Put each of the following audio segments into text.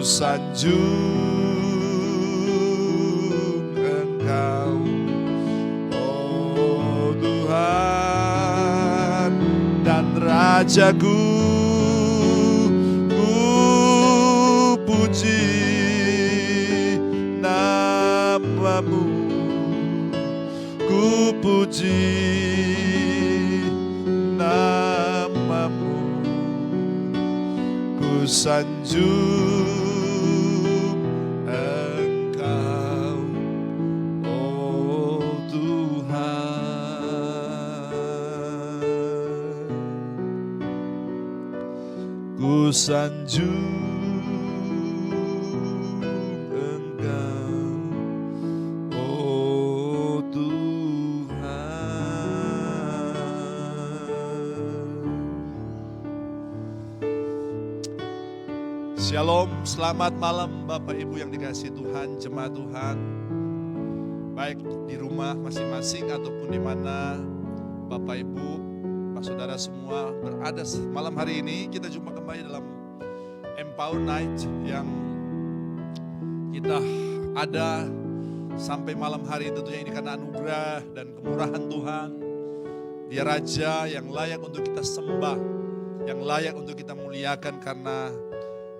sanjung Engkau, oh Tuhan dan Rajaku. Ku puji namamu, ku puji namamu, ku sanjung Engkau, oh Tuhan. Ku sanjung Shalom, selamat malam Bapak Ibu yang dikasihi Tuhan, jemaat Tuhan. Baik di rumah masing-masing ataupun di mana Bapak Ibu, Pak Saudara semua berada malam hari ini. Kita jumpa kembali dalam Empower Night yang kita ada sampai malam hari, tentunya ini karena anugerah dan kemurahan Tuhan. Dia Raja yang layak untuk kita sembah, yang layak untuk kita muliakan, karena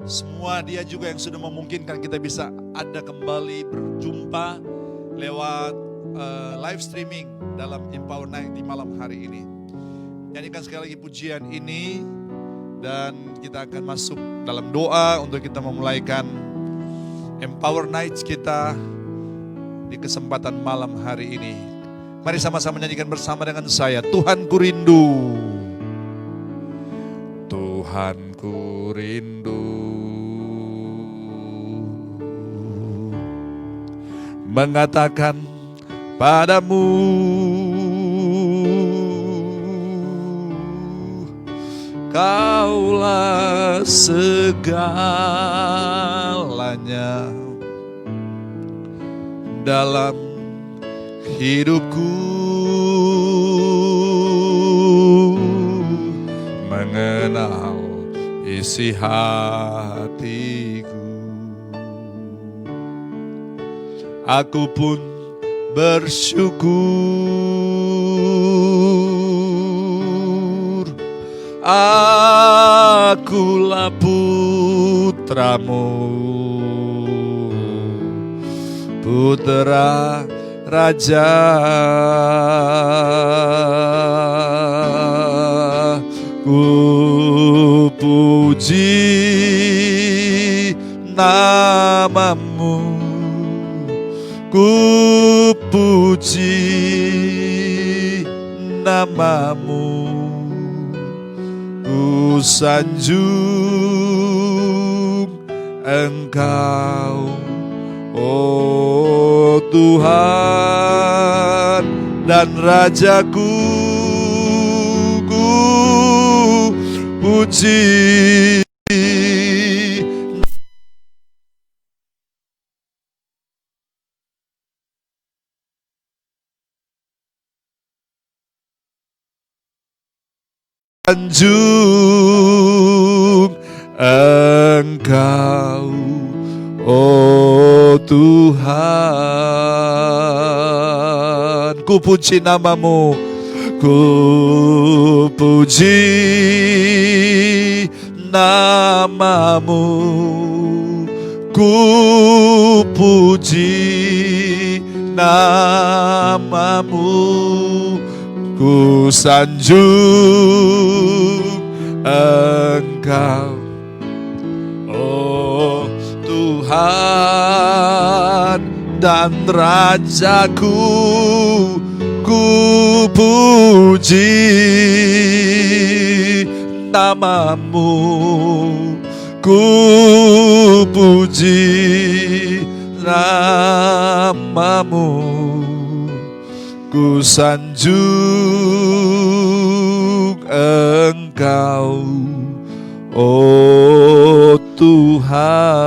semua Dia juga yang sudah memungkinkan kita bisa ada kembali berjumpa lewat live streaming dalam Empower Night di malam hari ini. Nyanyikan sekali lagi pujian ini dan kita akan masuk dalam doa untuk kita memulaikan Empower Night kita di kesempatan malam hari ini. Mari sama-sama nyanyikan bersama dengan saya. Tuhan ku rindu, Tuhan ku rindu mengatakan padamu, Kaulah segalanya dalam hidupku, mengenal isi hatiku. Aku pun bersyukur, akulah putramu, putra Raja. Ku puji namamu, ku puji namamu, ku sanjung Engkau, oh Tuhan dan Rajaku. Ku puji sanjung Engkau, oh Tuhan. Ku puji namamu, ku puji namamu, ku puji namamu, ku sanjung Engkau, oh Tuhan dan Rajaku. Ku puji namamu, ku puji namamu, ku sanjung Engkau, oh Tuhan.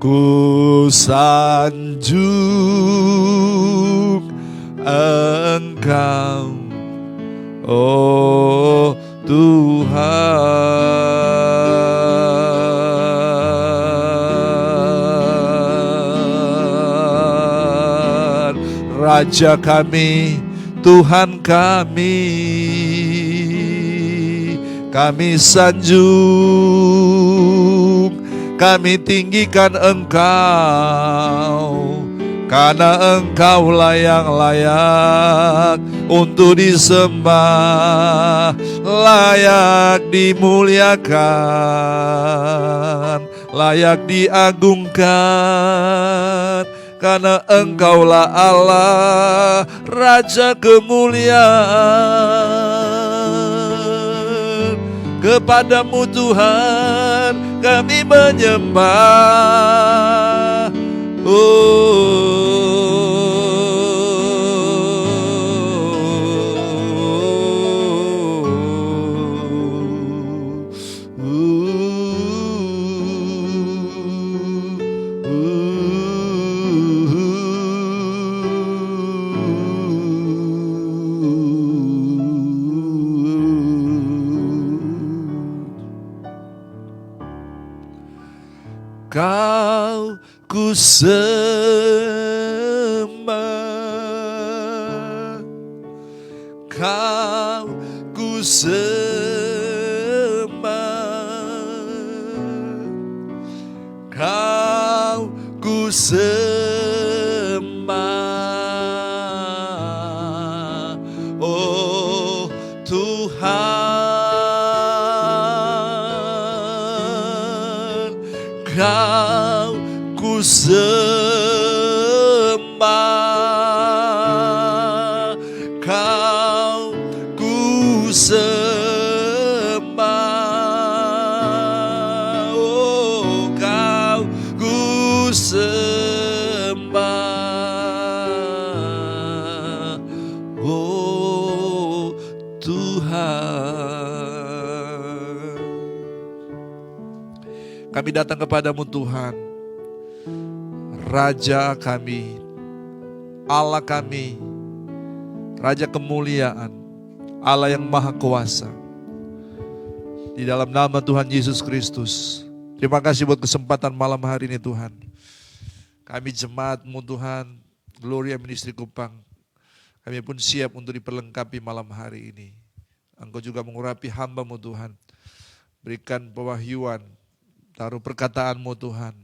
Ku sanjung Engkau, oh Tuhan. Raja kami, Tuhan kami. Kami sanjung, kami tinggikan Engkau, karena Engkaulah yang layak untuk disembah, layak dimuliakan, layak diagungkan, karena Engkaulah Allah, Raja kemuliaan. Kepadamu Tuhan kami menyembah. Kau ku sembah, Kau ku sembah, Kau ku sembah, oh Tuhan, Kau ku sembah, Kau ku sembah, oh Kau ku sembah, oh Tuhan. Kami datang kepadamu Tuhan, Raja kami, Allah kami, Raja kemuliaan, Allah yang maha kuasa. Di dalam nama Tuhan Yesus Kristus, terima kasih buat kesempatan malam hari ini Tuhan. Kami jemaat-Mu Tuhan, Gloria Ministry Kupang, kami pun siap untuk diperlengkapi malam hari ini. Engkau juga mengurapi hamba-Mu Tuhan, berikan pewahyuan, taruh perkataan-Mu Tuhan,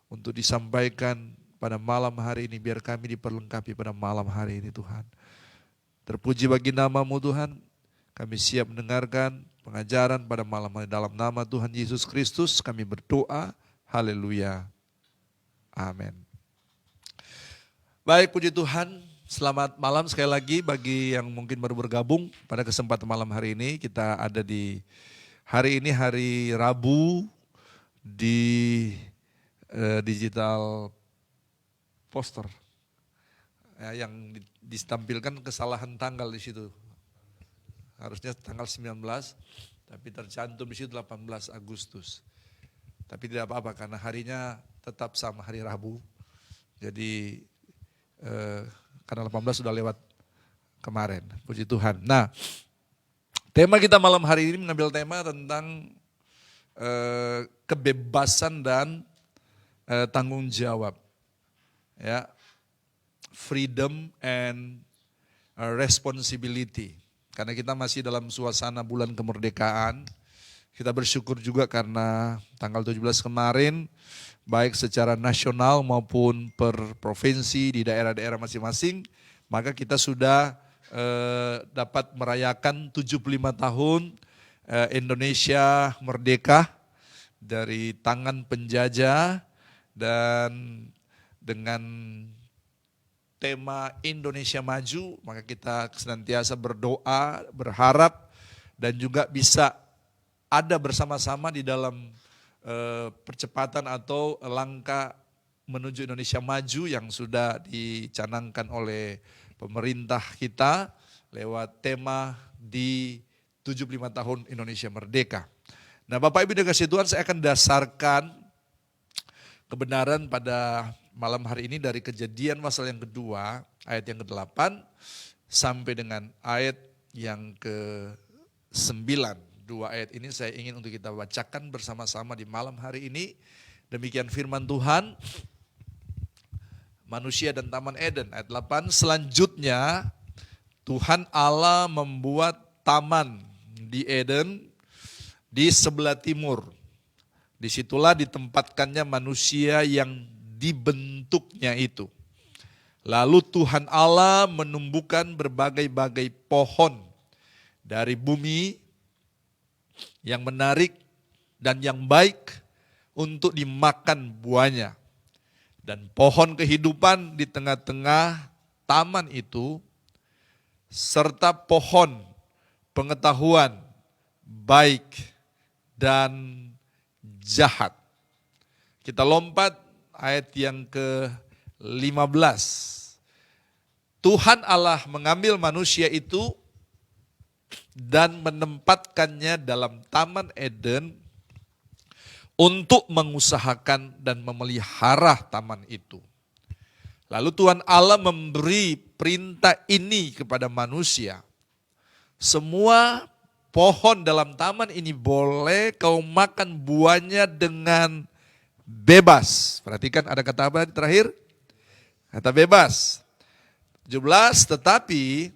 untuk disampaikan pada malam hari ini, biar kami diperlengkapi pada malam hari ini Tuhan. Terpuji bagi nama-Mu Tuhan, kami siap mendengarkan pengajaran pada malam hari. Dalam nama Tuhan Yesus Kristus kami berdoa, haleluya, amin. Baik, puji Tuhan, selamat malam sekali lagi bagi yang mungkin baru bergabung pada kesempatan malam hari ini. Kita ada di hari ini, hari Rabu, di digital poster ya, yang ditampilkan kesalahan tanggal di situ. Harusnya tanggal 19, tapi tercantum di situ 18 Agustus. Tapi tidak apa-apa karena harinya tetap sama, hari Rabu. Jadi karena 18 sudah lewat kemarin, puji Tuhan. Nah, tema kita malam hari ini mengambil tema tentang kebebasan dan tanggung jawab, ya, freedom and responsibility. Karena kita masih dalam suasana bulan kemerdekaan, kita bersyukur juga karena tanggal 17 kemarin, baik secara nasional maupun per provinsi di daerah-daerah masing-masing, maka kita sudah dapat merayakan 75 tahun Indonesia merdeka dari tangan penjajah. Dan dengan tema Indonesia Maju, maka kita senantiasa berdoa, berharap, dan juga bisa ada bersama-sama di dalam percepatan atau langkah menuju Indonesia Maju yang sudah dicanangkan oleh pemerintah kita lewat tema di 75 tahun Indonesia Merdeka. Nah, Bapak Ibu dikasih Tuhan, saya akan dasarkan kebenaran pada malam hari ini dari Kejadian pasal yang kedua, ayat yang ke-8 sampai dengan ayat yang ke-9. Dua ayat ini saya ingin untuk kita bacakan bersama-sama di malam hari ini. Demikian firman Tuhan. manusia dan Taman Eden. Ayat 8, selanjutnya Tuhan Allah membuat taman di Eden di sebelah timur. Disitulah ditempatkannya manusia yang dibentuknya itu. Lalu Tuhan Allah menumbuhkan berbagai-bagai pohon dari bumi yang menarik dan yang baik untuk dimakan buahnya. Dan pohon kehidupan di tengah-tengah taman itu, serta pohon pengetahuan baik dan jahat. Kita lompat ayat yang ke-15. Tuhan Allah mengambil manusia itu dan menempatkannya dalam Taman Eden untuk mengusahakan dan memelihara taman itu. Lalu Tuhan Allah memberi perintah ini kepada manusia. Semua pohon dalam taman ini boleh kau makan buahnya dengan bebas. Perhatikan ada kata apa terakhir? Kata bebas. 17, tetapi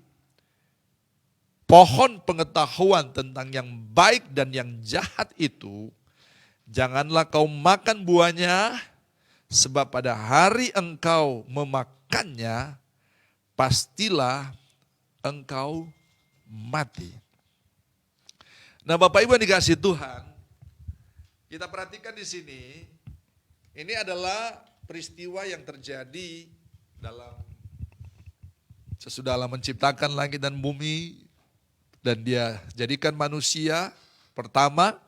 pohon pengetahuan tentang yang baik dan yang jahat itu, janganlah kau makan buahnya, sebab pada hari engkau memakannya, pastilah engkau mati. Nah, Bapak Ibu yang dikasihi Tuhan, kita perhatikan di sini, ini adalah peristiwa yang terjadi dalam sesudah Allah menciptakan langit dan bumi, dan Dia jadikan manusia pertama.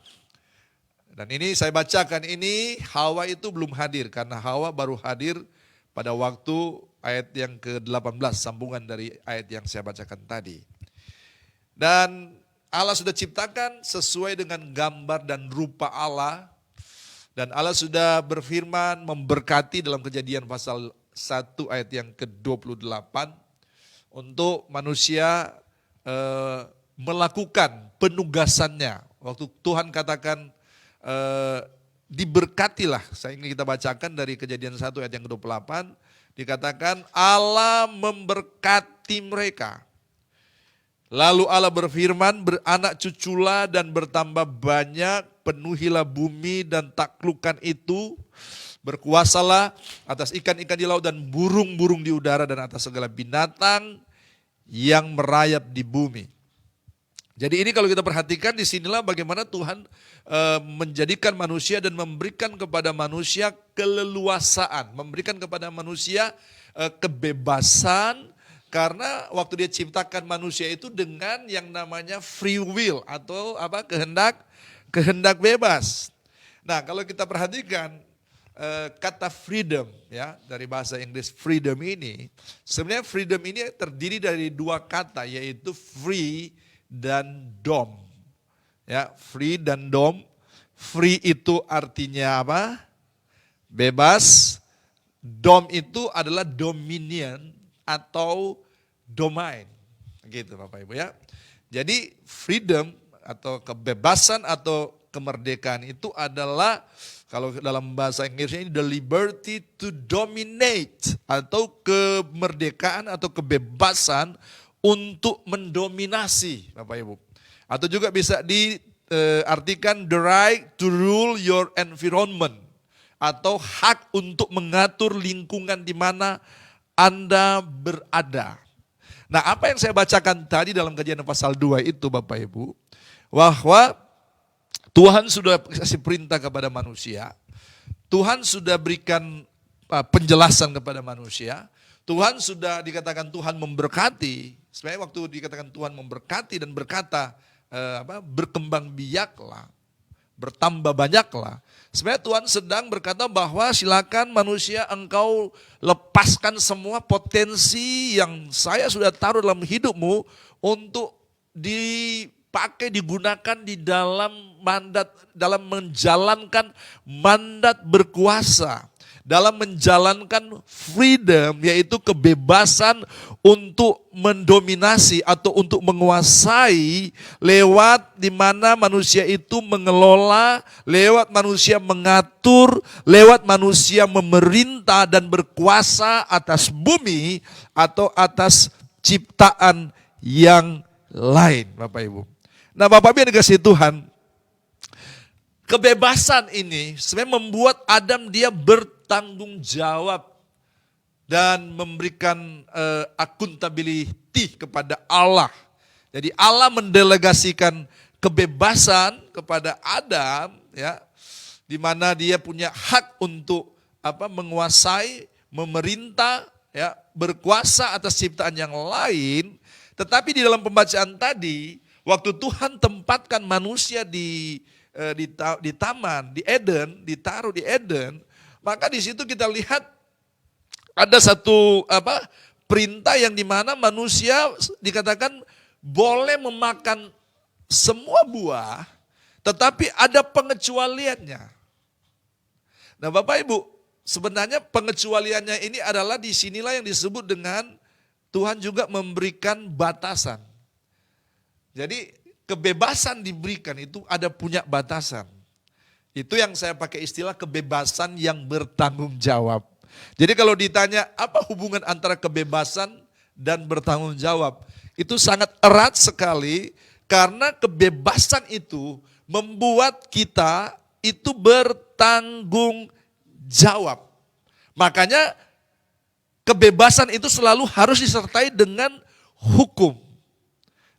Dan ini saya bacakan, ini Hawa itu belum hadir, karena Hawa baru hadir pada waktu ayat yang ke-18, sambungan dari ayat yang saya bacakan tadi. Dan Allah sudah ciptakan sesuai dengan gambar dan rupa Allah. Dan Allah sudah berfirman memberkati dalam Kejadian pasal 1 ayat yang ke-28. Untuk manusia melakukan penugasannya. Waktu Tuhan katakan diberkatilah, saya ingin kita bacakan dari Kejadian 1 ayat yang ke-28, dikatakan Allah memberkati mereka. Lalu Allah berfirman, beranak cuculah dan bertambah banyak, penuhilah bumi dan taklukkan itu, berkuasalah atas ikan-ikan di laut dan burung-burung di udara dan atas segala binatang yang merayap di bumi. Jadi ini kalau kita perhatikan, disinilah bagaimana Tuhan menjadikan manusia dan memberikan kepada manusia keleluasaan, memberikan kepada manusia kebebasan, karena waktu Dia ciptakan manusia itu dengan yang namanya free will atau kehendak bebas. Nah, kalau kita perhatikan kata freedom, ya, dari bahasa Inggris freedom ini, sebenarnya freedom ini terdiri dari dua kata, yaitu free dan dom. Ya, free dan dom. Free itu artinya apa? Bebas. Dom itu adalah dominion atau domain. Gitu Bapak Ibu ya. Jadi freedom atau kebebasan atau kemerdekaan itu adalah, kalau dalam bahasa Inggrisnya ini the liberty to dominate, atau kemerdekaan atau kebebasan untuk mendominasi Bapak Ibu. Atau juga bisa diartikan the right to rule your environment, atau hak untuk mengatur lingkungan di mana Anda berada. Nah, apa yang saya bacakan tadi dalam Kejadian pasal 2 itu Bapak Ibu, bahwa Tuhan sudah kasih perintah kepada manusia, Tuhan sudah berikan penjelasan kepada manusia, Tuhan sudah dikatakan Tuhan memberkati. Sebenarnya waktu dikatakan Tuhan memberkati dan berkata berkembang biaklah, bertambah banyaklah. Sebenarnya Tuhan sedang berkata bahwa silakan manusia engkau lepaskan semua potensi yang saya sudah taruh dalam hidupmu untuk dipakai, digunakan di dalam mandat, dalam menjalankan mandat berkuasa. dalam menjalankan freedom, yaitu kebebasan untuk mendominasi atau untuk menguasai, lewat di mana manusia itu mengelola, lewat manusia mengatur, lewat manusia memerintah dan berkuasa atas bumi atau atas ciptaan yang lain, Bapak Ibu. Nah, Bapak Ibu yang dikasihi Tuhan, kebebasan ini sebenarnya membuat Adam dia bertanggung jawab dan memberikan accountability kepada Allah. Jadi Allah mendelegasikan kebebasan kepada Adam, ya, di mana dia punya hak untuk menguasai, memerintah, ya, berkuasa atas ciptaan yang lain. Tetapi di dalam pembacaan tadi, waktu Tuhan tempatkan manusia di taman, di Eden, ditaruh di Eden, maka di situ kita lihat ada satu perintah yang dimana manusia dikatakan boleh memakan semua buah, tetapi ada pengecualiannya. Nah, Bapak Ibu, sebenarnya pengecualiannya ini adalah di sinilah yang disebut dengan Tuhan juga memberikan batasan. Jadi kebebasan diberikan itu ada punya batasan. Itu yang saya pakai istilah kebebasan yang bertanggung jawab. Jadi kalau ditanya apa hubungan antara kebebasan dan bertanggung jawab, itu sangat erat sekali karena kebebasan itu membuat kita itu bertanggung jawab. Makanya kebebasan itu selalu harus disertai dengan hukum.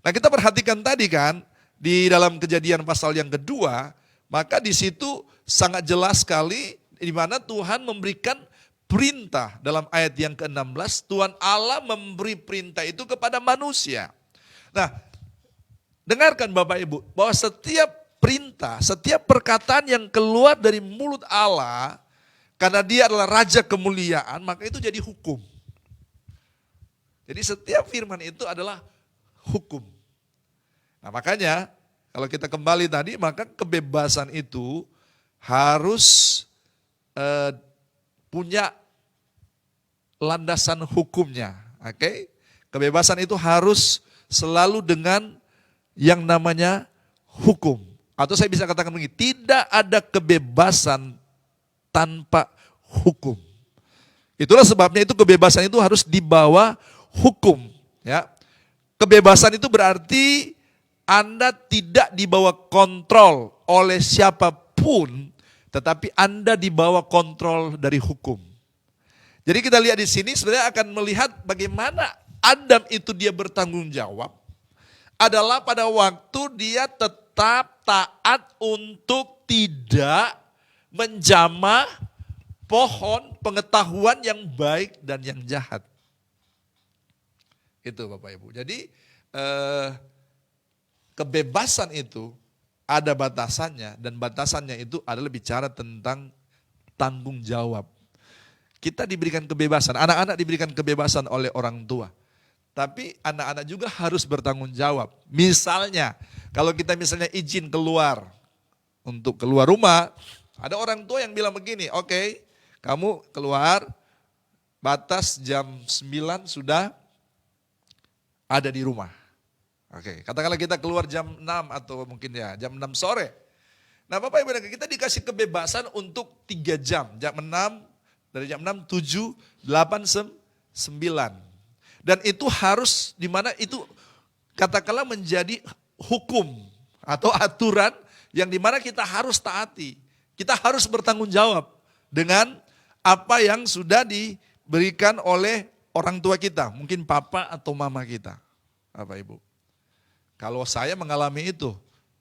Nah, kita perhatikan tadi kan di dalam Kejadian pasal yang kedua, maka di situ sangat jelas sekali di mana Tuhan memberikan perintah dalam ayat yang ke-16, Tuhan Allah memberi perintah itu kepada manusia. Nah, dengarkan Bapak Ibu, bahwa setiap perintah, setiap perkataan yang keluar dari mulut Allah, karena dia adalah raja kemuliaan, maka itu jadi hukum. Jadi setiap firman itu adalah hukum. Nah, makanya kalau kita kembali tadi, maka kebebasan itu harus punya landasan hukumnya. Oke? Kebebasan itu harus selalu dengan yang namanya hukum. Atau saya bisa katakan begini, tidak ada kebebasan tanpa hukum. Itulah sebabnya itu kebebasan itu harus dibawa hukum, ya. Kebebasan itu berarti Anda tidak dibawa kontrol oleh siapapun, tetapi Anda dibawa kontrol dari hukum. Jadi kita lihat di sini sebenarnya akan melihat bagaimana Adam itu dia bertanggung jawab adalah pada waktu dia tetap taat untuk tidak menjamah pohon pengetahuan yang baik dan yang jahat. Itu Bapak Ibu. Jadi kebebasan itu ada batasannya, dan batasannya itu adalah bicara tentang tanggung jawab. Kita diberikan kebebasan, anak-anak diberikan kebebasan oleh orang tua. Tapi anak-anak juga harus bertanggung jawab. Misalnya, kalau kita misalnya izin keluar, untuk keluar rumah, ada orang tua yang bilang begini, oke, kamu keluar, batas jam 9 sudah ada di rumah. Oke, katakanlah kita keluar jam 6 atau mungkin ya jam 6 sore. Nah, Bapak Ibu, kita dikasih kebebasan untuk 3 jam. Jam 6, dari jam 6, 7, 8, 9. Dan itu harus, dimana itu katakanlah menjadi hukum atau aturan yang dimana kita harus taati. Kita harus bertanggung jawab dengan apa yang sudah diberikan oleh orang tua kita. Mungkin papa atau mama kita, Bapak Ibu. Kalau saya mengalami itu,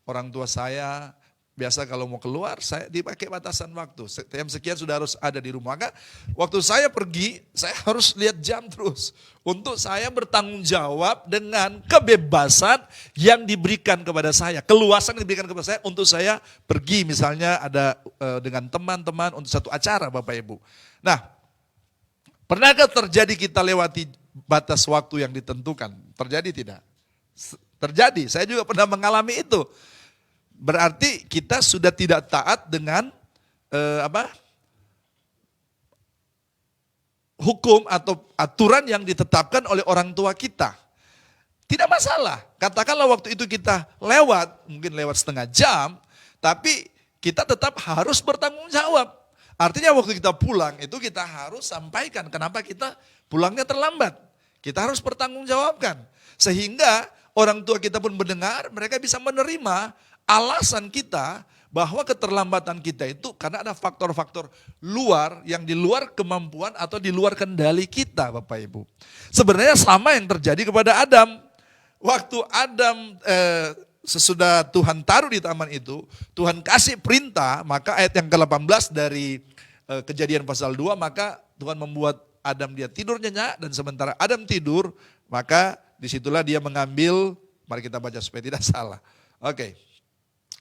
orang tua saya biasa kalau mau keluar, saya dipakai batasan waktu. Jam sekian sudah harus ada di rumah. Maka waktu saya pergi, saya harus lihat jam terus. Untuk saya bertanggung jawab dengan kebebasan yang diberikan kepada saya. Keluasan yang diberikan kepada saya untuk saya pergi misalnya ada dengan teman-teman untuk satu acara Bapak Ibu. Nah, pernahkah terjadi kita lewati batas waktu yang ditentukan? Terjadi tidak? Terjadi, saya juga pernah mengalami itu. Berarti kita sudah tidak taat dengan hukum atau aturan yang ditetapkan oleh orang tua kita. Tidak masalah, katakanlah waktu itu kita lewat, mungkin lewat setengah jam, tapi kita tetap harus bertanggung jawab. Artinya waktu kita pulang itu kita harus sampaikan kenapa kita pulangnya terlambat. Kita harus bertanggung jawabkan. Sehingga orang tua kita pun mendengar, mereka bisa menerima alasan kita bahwa keterlambatan kita itu karena ada faktor-faktor luar yang di luar kemampuan atau di luar kendali kita, Bapak Ibu. Sebenarnya sama yang terjadi kepada Adam. Waktu Adam sesudah Tuhan taruh di taman itu, Tuhan kasih perintah, maka ayat yang ke-18 dari Kejadian pasal 2, maka Tuhan membuat Adam dia tidur nyenyak, dan sementara Adam tidur, maka disitulah dia mengambil, mari kita baca supaya tidak salah. Oke.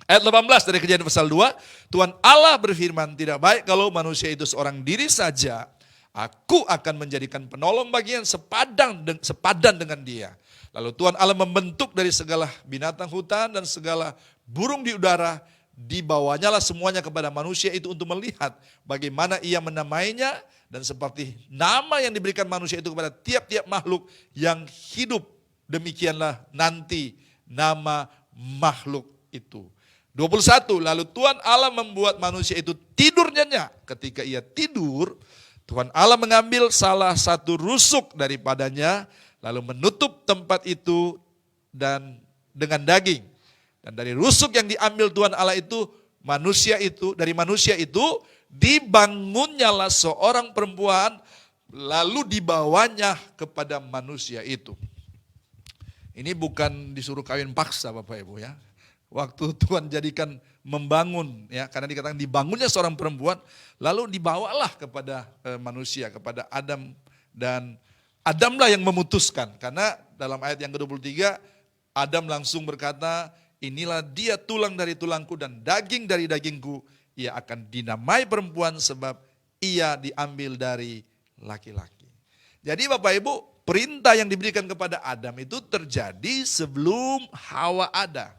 Ayat 18 dari Kejadian pasal 2, Tuhan Allah berfirman, tidak baik kalau manusia itu seorang diri saja, aku akan menjadikan penolong baginya sepadan dengan dia. Lalu Tuhan Allah membentuk dari segala binatang hutan dan segala burung di udara, dibawanyalah semuanya kepada manusia itu untuk melihat bagaimana ia menamainya, dan seperti nama yang diberikan manusia itu kepada tiap-tiap makhluk yang hidup, demikianlah nanti nama makhluk itu. 21, lalu Tuhan Allah membuat manusia itu tidur nyenyak. Ketika ia tidur, Tuhan Allah mengambil salah satu rusuk daripadanya, lalu menutup tempat itu dan dengan daging. Dan dari rusuk yang diambil Tuhan Allah itu, dari manusia itu dibangunnyalah seorang perempuan, lalu dibawanya kepada manusia itu. Ini bukan disuruh kawin paksa, Bapak Ibu ya. Waktu Tuhan jadikan membangun ya, karena dikatakan dibangunnya seorang perempuan, lalu dibawalah kepada manusia, kepada Adam, dan Adamlah yang memutuskan, karena dalam ayat yang ke-23 Adam langsung berkata, inilah dia tulang dari tulangku dan daging dari dagingku, ia akan dinamai perempuan sebab ia diambil dari laki-laki. Jadi Bapak Ibu, perintah yang diberikan kepada Adam itu terjadi sebelum Hawa ada.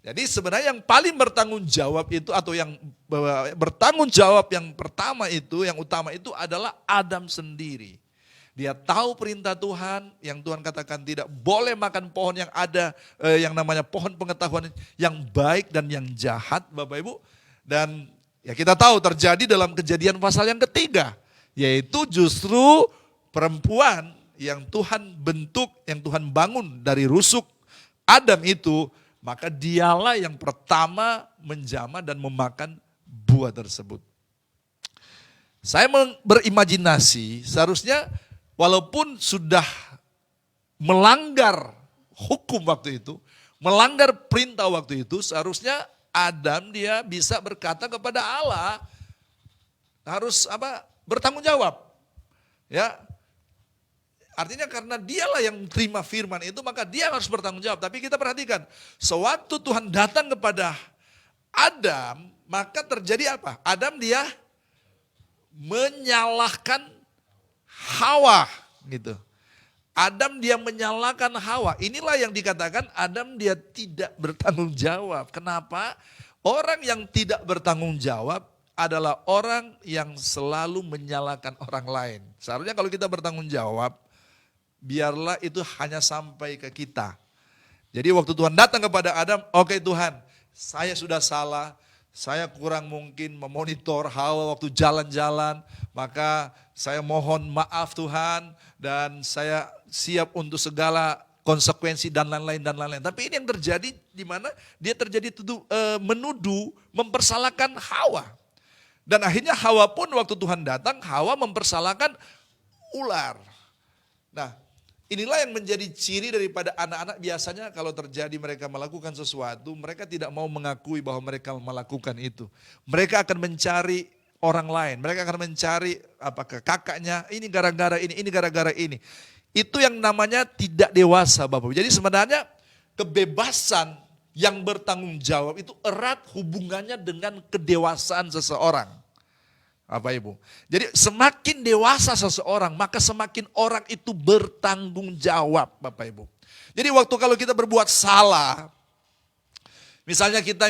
Jadi sebenarnya yang paling bertanggung jawab itu, atau yang bertanggung jawab yang pertama itu, yang utama itu adalah Adam sendiri. Dia tahu perintah Tuhan, yang Tuhan katakan tidak boleh makan pohon yang ada, yang namanya pohon pengetahuan yang baik dan yang jahat, Bapak Ibu. Dan ya kita tahu terjadi dalam Kejadian pasal yang ketiga, yaitu justru perempuan yang Tuhan bentuk, yang Tuhan bangun dari rusuk Adam itu, maka dialah yang pertama menjamah dan memakan buah tersebut. Saya berimajinasi, seharusnya walaupun sudah melanggar hukum waktu itu, melanggar perintah waktu itu, seharusnya Adam dia bisa berkata kepada Allah, harus bertanggung jawab. Ya. Artinya karena dialah yang terima firman itu, maka dia harus bertanggung jawab. Tapi kita perhatikan, sewaktu Tuhan datang kepada Adam, maka terjadi apa? Adam dia menyalahkan Hawa gitu. Adam dia menyalahkan Hawa. Inilah yang dikatakan Adam dia tidak bertanggung jawab. Kenapa? Orang yang tidak bertanggung jawab adalah orang yang selalu menyalahkan orang lain. Seharusnya kalau kita bertanggung jawab, biarlah itu hanya sampai ke kita. Jadi waktu Tuhan datang kepada Adam, oke Tuhan, saya sudah salah, saya kurang mungkin memonitor Hawa waktu jalan-jalan, maka saya mohon maaf Tuhan, dan saya siap untuk segala konsekuensi dan lain-lain dan lain-lain. Tapi ini yang terjadi di mana dia terjadi menuduh, mempersalahkan Hawa. Dan akhirnya Hawa pun waktu Tuhan datang, Hawa mempersalahkan ular. Nah, inilah yang menjadi ciri daripada anak-anak biasanya kalau terjadi mereka melakukan sesuatu, mereka tidak mau mengakui bahwa mereka melakukan itu. Mereka akan mencari orang lain, mereka akan mencari apakah kakaknya, ini gara-gara ini gara-gara ini. Itu yang namanya tidak dewasa Bapak. Jadi sebenarnya kebebasan yang bertanggung jawab itu erat hubungannya dengan kedewasaan seseorang. Bapak Ibu. Jadi semakin dewasa seseorang, maka semakin orang itu bertanggung jawab Bapak Ibu. Jadi waktu kalau kita berbuat salah, misalnya kita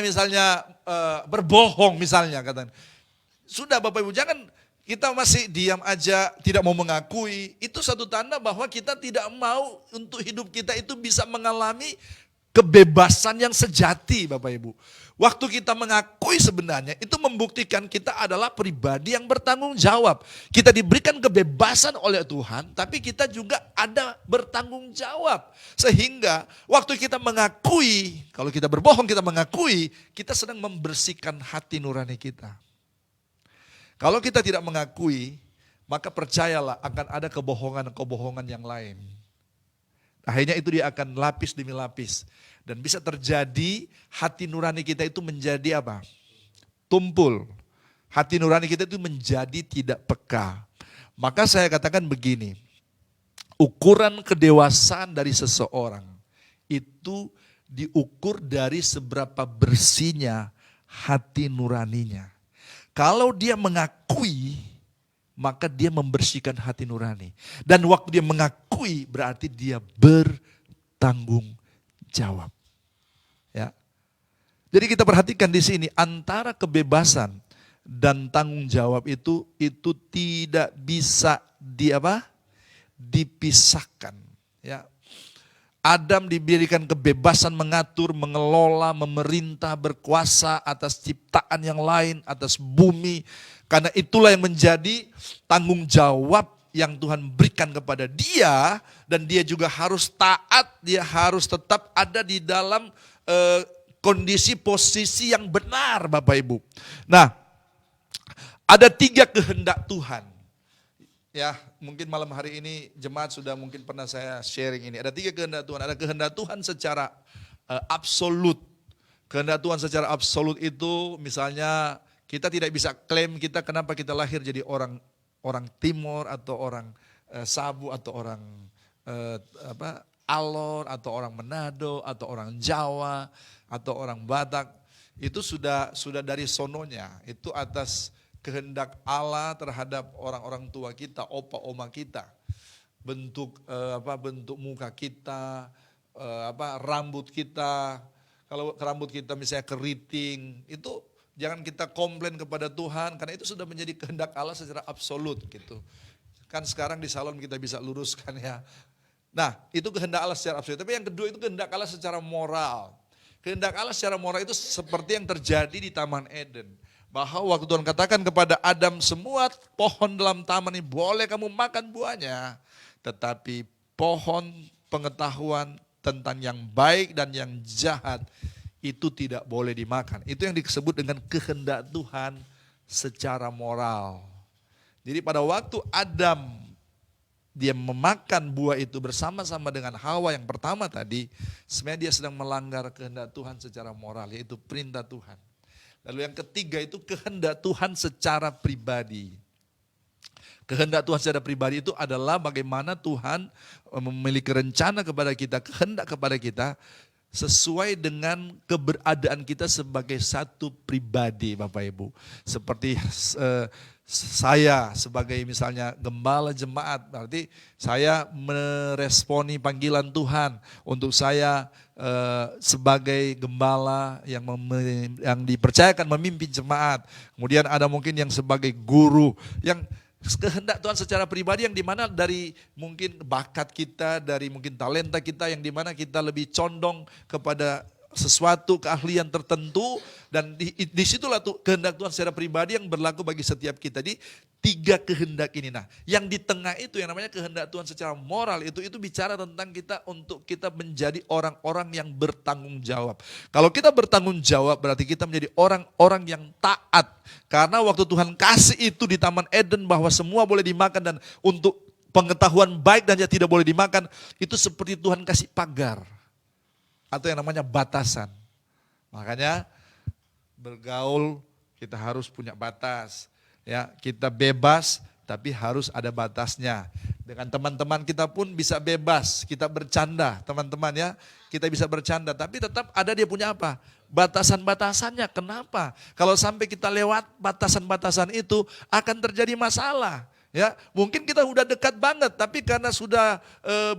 berbohong misalnya, katanya. Sudah Bapak Ibu, jangan kita masih diam aja, tidak mau mengakui, itu satu tanda bahwa kita tidak mau untuk hidup kita itu bisa mengalami kebebasan yang sejati, Bapak Ibu. Waktu kita mengakui sebenarnya, itu membuktikan kita adalah pribadi yang bertanggung jawab. Kita diberikan kebebasan oleh Tuhan, tapi kita juga ada bertanggung jawab. Sehingga waktu kita mengakui, kalau kita berbohong kita mengakui, kita sedang membersihkan hati nurani kita. Kalau kita tidak mengakui, maka percayalah akan ada kebohongan-kebohongan yang lain. Akhirnya itu dia akan lapis demi lapis. Dan bisa terjadi hati nurani kita itu menjadi apa? Tumpul. Hati nurani kita itu menjadi tidak peka. Maka saya katakan begini, ukuran kedewasaan dari seseorang itu diukur dari seberapa bersihnya hati nuraninya. Kalau dia mengakui, maka dia membersihkan hati nurani. Dan waktu dia mengakui berarti dia bertanggung jawab. Ya. Jadi kita perhatikan di sini antara kebebasan dan tanggung jawab itu tidak bisa dipisahkan. Ya. Adam diberikan kebebasan mengatur, mengelola, memerintah, berkuasa atas ciptaan yang lain, atas bumi. Karena itulah yang menjadi tanggung jawab yang Tuhan berikan kepada dia. Dan dia juga harus taat, dia harus tetap ada di dalam kondisi posisi yang benar, Bapak Ibu. Nah, ada 3 kehendak Tuhan. Ya, mungkin malam hari ini jemaat sudah mungkin pernah saya sharing ini. Ada 3 kehendak Tuhan. Ada kehendak Tuhan secara absolut. Kehendak Tuhan secara absolut itu misalnya kita tidak bisa klaim kita kenapa kita lahir jadi orang Timur atau orang Sabu atau orang Alor atau orang Manado atau orang Jawa atau orang Batak. Itu sudah dari sononya. Itu atas kehendak Allah terhadap orang-orang tua kita, opa oma kita, bentuk muka kita, rambut kita. Kalau rambut kita misalnya keriting, itu jangan kita komplain kepada Tuhan karena itu sudah menjadi kehendak Allah secara absolut gitu. Kan sekarang di salon kita bisa luruskan ya. Nah, itu kehendak Allah secara absolut. Tapi yang kedua itu kehendak Allah secara moral. Kehendak Allah secara moral itu seperti yang terjadi di Taman Eden. Bahwa waktu Tuhan katakan kepada Adam, semua pohon dalam taman ini boleh kamu makan buahnya. Tetapi pohon pengetahuan tentang yang baik dan yang jahat itu tidak boleh dimakan. Itu yang disebut dengan kehendak Tuhan secara moral. Jadi pada waktu Adam dia memakan buah itu bersama-sama dengan Hawa yang pertama tadi, sebenarnya dia sedang melanggar kehendak Tuhan secara moral, yaitu perintah Tuhan. Lalu yang ketiga itu kehendak Tuhan secara pribadi. Kehendak Tuhan secara pribadi itu adalah bagaimana Tuhan memiliki rencana kepada kita, kehendak kepada kita sesuai dengan keberadaan kita sebagai satu pribadi, Bapak Ibu. Seperti saya sebagai misalnya gembala jemaat, berarti saya meresponi panggilan Tuhan untuk saya sebagai gembala yang dipercayakan memimpin jemaat. Kemudian ada mungkin yang sebagai guru, yang kehendak Tuhan secara pribadi yang dimana dari mungkin bakat kita, dari mungkin talenta kita yang dimana kita lebih condong kepada sesuatu keahlian tertentu dan disitulah tuh kehendak Tuhan secara pribadi yang berlaku bagi setiap kita. Di 3 kehendak ini. Nah, yang di tengah itu yang namanya kehendak Tuhan secara moral itu bicara tentang kita untuk kita menjadi orang-orang yang bertanggung jawab. Kalau kita bertanggung jawab berarti kita menjadi orang-orang yang taat. Karena waktu Tuhan kasih itu di Taman Eden bahwa semua boleh dimakan dan untuk pengetahuan baik dan yang tidak boleh dimakan, itu seperti Tuhan kasih pagar. Atau yang namanya batasan. Makanya bergaul kita harus punya batas. Ya, kita bebas tapi harus ada batasnya. Dengan teman-teman kita pun bisa bebas, kita bercanda, teman-teman ya. Kita bisa bercanda tapi tetap ada dia punya apa? Batasan-batasannya. Kenapa? Kalau sampai kita lewat batasan-batasan itu akan terjadi masalah. Ya, mungkin kita udah dekat banget, tapi karena sudah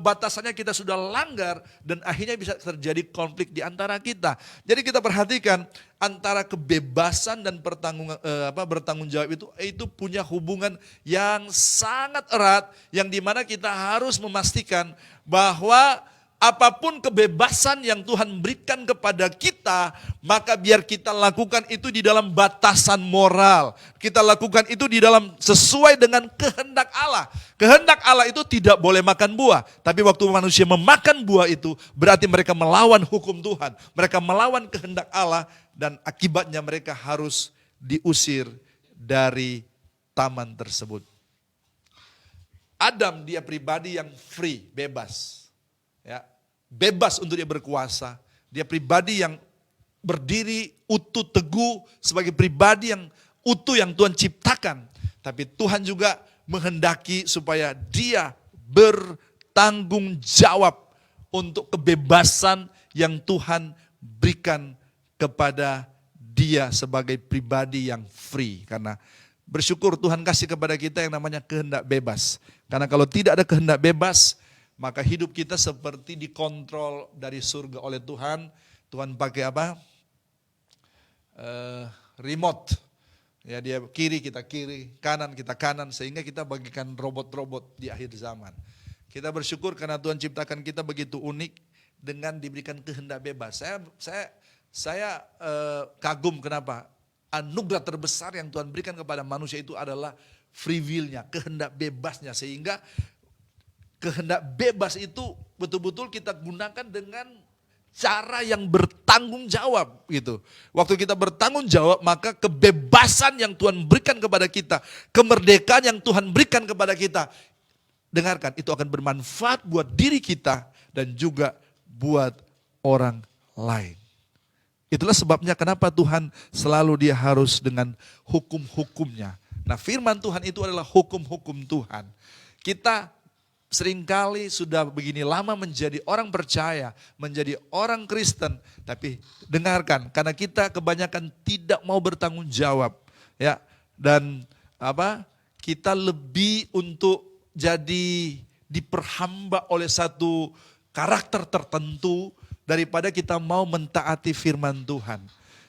batasannya kita sudah langgar dan akhirnya bisa terjadi konflik di antara kita. Jadi kita perhatikan antara kebebasan dan bertanggung jawab itu punya hubungan yang sangat erat, yang dimana kita harus memastikan bahwa apapun kebebasan yang Tuhan berikan kepada kita, maka biar kita lakukan itu di dalam batasan moral. Kita lakukan itu di dalam sesuai dengan kehendak Allah. Kehendak Allah itu tidak boleh makan buah. Tapi waktu manusia memakan buah itu, berarti mereka melawan hukum Tuhan. Mereka melawan kehendak Allah dan akibatnya mereka harus diusir dari taman tersebut. Adam dia pribadi yang free, bebas. Ya, bebas untuk dia berkuasa. Dia pribadi yang berdiri utuh teguh sebagai pribadi yang utuh yang Tuhan ciptakan. Tapi Tuhan juga menghendaki supaya dia bertanggung jawab untuk kebebasan yang Tuhan berikan kepada dia sebagai pribadi yang free. Karena bersyukur Tuhan kasih kepada kita yang namanya kehendak bebas. Karena kalau tidak ada kehendak bebas, maka hidup kita seperti dikontrol dari surga oleh Tuhan. Tuhan pakai apa? Remote. Ya, dia kiri kita kiri, kanan kita kanan, sehingga kita bagikan robot-robot di akhir zaman. Kita bersyukur karena Tuhan ciptakan kita begitu unik dengan diberikan kehendak bebas. Saya kagum kenapa? Anugerah terbesar yang Tuhan berikan kepada manusia itu adalah free will-nya, kehendak bebasnya, sehingga kehendak bebas itu betul-betul kita gunakan dengan cara yang bertanggung jawab gitu. Waktu kita bertanggung jawab, maka kebebasan yang Tuhan berikan kepada kita, kemerdekaan yang Tuhan berikan kepada kita, dengarkan, itu akan bermanfaat buat diri kita dan juga buat orang lain. Itulah sebabnya kenapa Tuhan selalu dia harus dengan hukum-hukumnya. Nah, firman Tuhan itu adalah hukum-hukum Tuhan. Kita seringkali sudah begini lama menjadi orang percaya, menjadi orang Kristen, tapi dengarkan, karena kita kebanyakan tidak mau bertanggung jawab, ya, dan kita lebih untuk jadi diperhamba oleh satu karakter tertentu daripada kita mau mentaati firman Tuhan.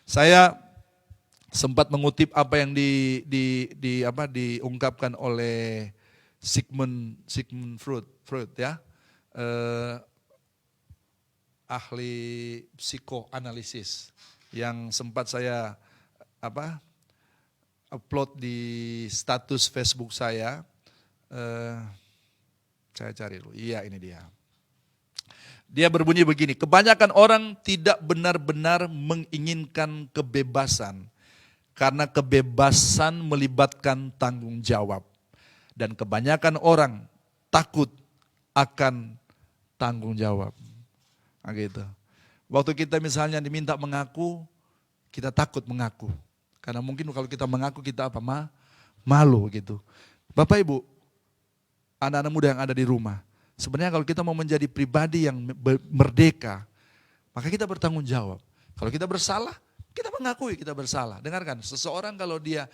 Saya sempat mengutip apa yang diungkapkan oleh Sigmund Freud ya, ahli psikoanalisis yang sempat saya upload di status Facebook saya. Saya cari dulu, iya ini dia. Dia berbunyi begini, kebanyakan orang tidak benar-benar menginginkan kebebasan karena kebebasan melibatkan tanggung jawab. Dan kebanyakan orang takut akan tanggung jawab. Nah, gitu. Waktu kita misalnya diminta mengaku, kita takut mengaku. Karena mungkin kalau kita mengaku kita malu gitu. Bapak Ibu, anak-anak muda yang ada di rumah, sebenarnya kalau kita mau menjadi pribadi yang merdeka, maka kita bertanggung jawab. Kalau kita bersalah, kita mengakui kita bersalah. Dengarkan, seseorang kalau dia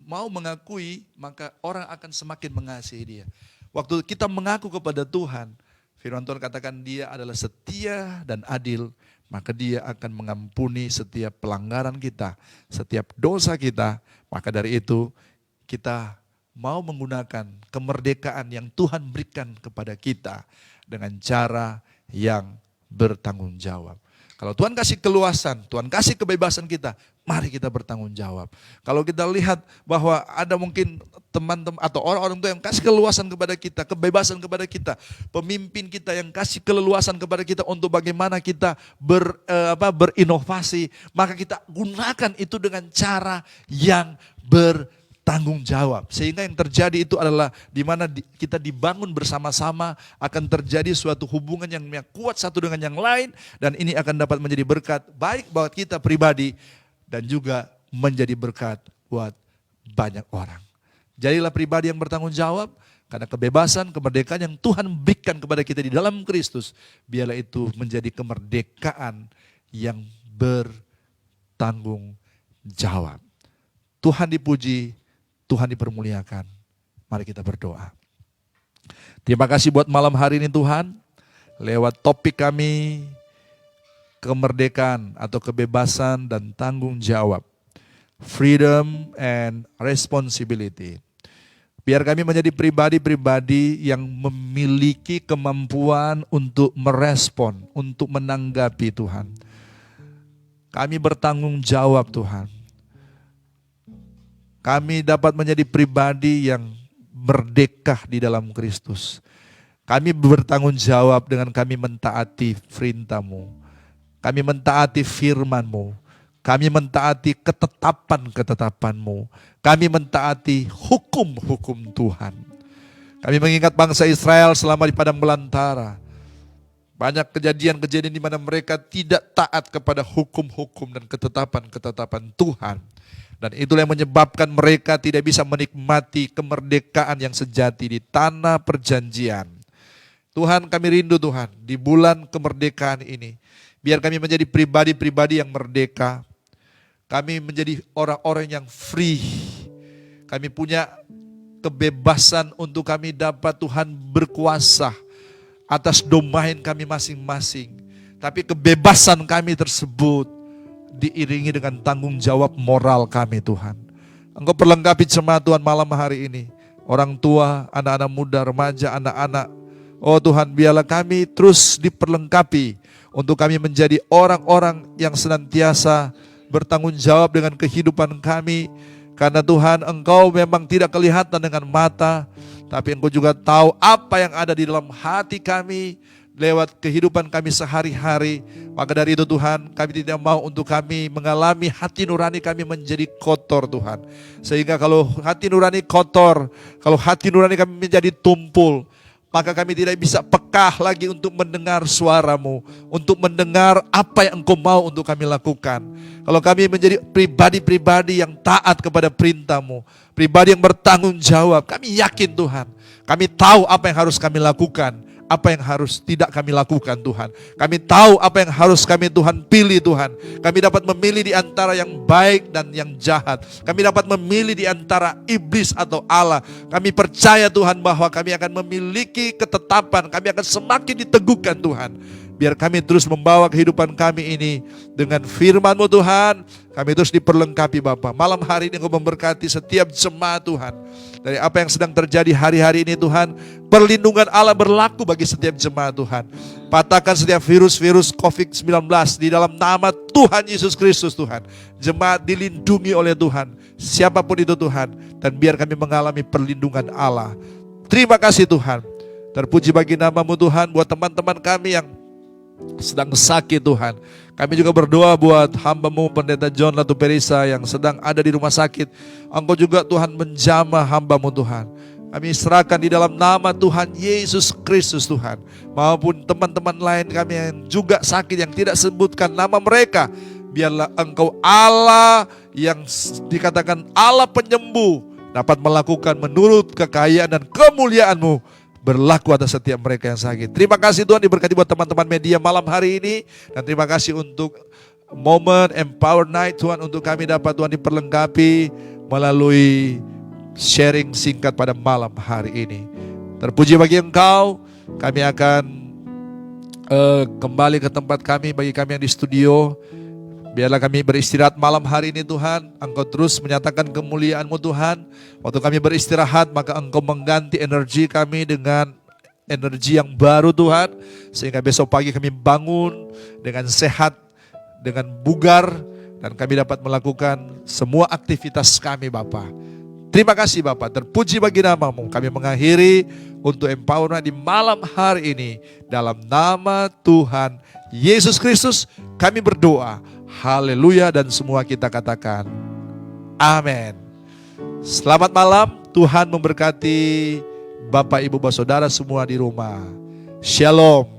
mau mengakui, maka orang akan semakin mengasihi dia. Waktu kita mengaku kepada Tuhan, firman Tuhan katakan dia adalah setia dan adil, maka dia akan mengampuni setiap pelanggaran kita, setiap dosa kita. Maka dari itu kita mau menggunakan kemerdekaan yang Tuhan berikan kepada kita dengan cara yang bertanggung jawab. Kalau Tuhan kasih keluasan, Tuhan kasih kebebasan kita, mari kita bertanggung jawab. Kalau kita lihat bahwa ada mungkin teman-teman atau orang-orang tua yang kasih keluasan kepada kita, kebebasan kepada kita, pemimpin kita yang kasih keleluasan kepada kita untuk bagaimana kita berinovasi, maka kita gunakan itu dengan cara yang bertanggung jawab. Sehingga yang terjadi itu adalah di mana kita dibangun bersama-sama, akan terjadi suatu hubungan yang kuat satu dengan yang lain, dan ini akan dapat menjadi berkat baik buat kita pribadi dan juga menjadi berkat buat banyak orang. Jadilah pribadi yang bertanggung jawab, karena kebebasan, kemerdekaan yang Tuhan berikan kepada kita di dalam Kristus, biarlah itu menjadi kemerdekaan yang bertanggung jawab. Tuhan dipuji, Tuhan dipermuliakan. Mari kita berdoa. Terima kasih buat malam hari ini Tuhan. Lewat topik kami, kemerdekaan atau kebebasan dan tanggung jawab. Freedom and responsibility. Biar kami menjadi pribadi-pribadi yang memiliki kemampuan untuk merespon, untuk menanggapi Tuhan. Kami bertanggung jawab Tuhan. Kami dapat menjadi pribadi yang merdeka di dalam Kristus. Kami bertanggung jawab dengan kami mentaati perintah-Mu. Kami mentaati firman-Mu. Kami mentaati ketetapan-ketetapan-Mu. Kami mentaati hukum-hukum Tuhan. Kami mengingat bangsa Israel selama di padang belantara. Banyak kejadian-kejadian di mana mereka tidak taat kepada hukum-hukum dan ketetapan-ketetapan Tuhan. Dan itulah yang menyebabkan mereka tidak bisa menikmati kemerdekaan yang sejati di tanah perjanjian. Tuhan, kami rindu Tuhan di bulan kemerdekaan ini. Biar kami menjadi pribadi-pribadi yang merdeka. Kami menjadi orang-orang yang free. Kami punya kebebasan untuk kami dapat Tuhan berkuasa atas domain kami masing-masing. Tapi kebebasan kami tersebut diiringi dengan tanggung jawab moral kami Tuhan. Engkau perlengkapi jemaat Tuhan malam hari ini. Orang tua, anak-anak muda, remaja, anak-anak. Oh Tuhan, biarlah kami terus diperlengkapi untuk kami menjadi orang-orang yang senantiasa bertanggung jawab dengan kehidupan kami. Karena Tuhan, Engkau memang tidak kelihatan dengan mata, tapi Engkau juga tahu apa yang ada di dalam hati kami lewat kehidupan kami sehari-hari. Maka dari itu Tuhan, kami tidak mau untuk kami mengalami hati nurani kami menjadi kotor Tuhan. Sehingga kalau hati nurani kotor, kalau hati nurani kami menjadi tumpul, maka kami tidak bisa peka lagi untuk mendengar suara-Mu, untuk mendengar apa yang Engkau mau untuk kami lakukan. Kalau kami menjadi pribadi-pribadi yang taat kepada perintah-Mu, pribadi yang bertanggung jawab, kami yakin Tuhan, kami tahu apa yang harus kami lakukan, apa yang harus tidak kami lakukan Tuhan. Kami tahu apa yang harus kami Tuhan pilih Tuhan. Kami dapat memilih di antara yang baik dan yang jahat. Kami dapat memilih di antara iblis atau Allah. Kami percaya Tuhan bahwa kami akan memiliki ketetapan. Kami akan semakin diteguhkan Tuhan. Biar kami terus membawa kehidupan kami ini dengan firman-Mu Tuhan. Kami terus diperlengkapi Bapa. Malam hari ini Engkau memberkati setiap jemaat Tuhan. Dari apa yang sedang terjadi hari-hari ini Tuhan, perlindungan Allah berlaku bagi setiap jemaat Tuhan. Patahkan setiap virus-virus COVID-19 di dalam nama Tuhan Yesus Kristus Tuhan. Jemaat dilindungi oleh Tuhan, siapapun itu Tuhan. Dan biar kami mengalami perlindungan Allah. Terima kasih Tuhan. Terpuji bagi nama-Mu Tuhan, buat teman-teman kami yang sedang sakit Tuhan. Kami juga berdoa buat hamba-Mu Pendeta John Latu Perisa yang sedang ada di rumah sakit. Engkau juga Tuhan menjamah hamba-Mu Tuhan. Kami serahkan di dalam nama Tuhan Yesus Kristus Tuhan. Maupun teman-teman lain kami yang juga sakit, yang tidak sebutkan nama mereka. Biarlah Engkau Allah yang dikatakan Allah penyembuh dapat melakukan menurut kekayaan dan kemuliaan-Mu berlaku atas setiap mereka yang sakit. Terima kasih Tuhan, diberkati buat teman-teman media malam hari ini. Dan terima kasih untuk momen Empower Night Tuhan, untuk kami dapat Tuhan diperlengkapi melalui sharing singkat pada malam hari ini. Terpuji bagi Engkau. Kami akan kembali ke tempat kami, bagi kami yang di studio. Biarlah kami beristirahat malam hari ini Tuhan. Engkau terus menyatakan kemuliaan-Mu Tuhan. Waktu kami beristirahat, maka Engkau mengganti energi kami dengan energi yang baru Tuhan. Sehingga besok pagi kami bangun dengan sehat, dengan bugar. Dan kami dapat melakukan semua aktivitas kami Bapa. Terima kasih Bapa, terpuji bagi nama-Mu. Kami mengakhiri untuk Empower di malam hari ini. Dalam nama Tuhan Yesus Kristus kami berdoa. Haleluya, dan semua kita katakan amin. Selamat malam, Tuhan memberkati Bapak Ibu Saudara semua di rumah. Shalom.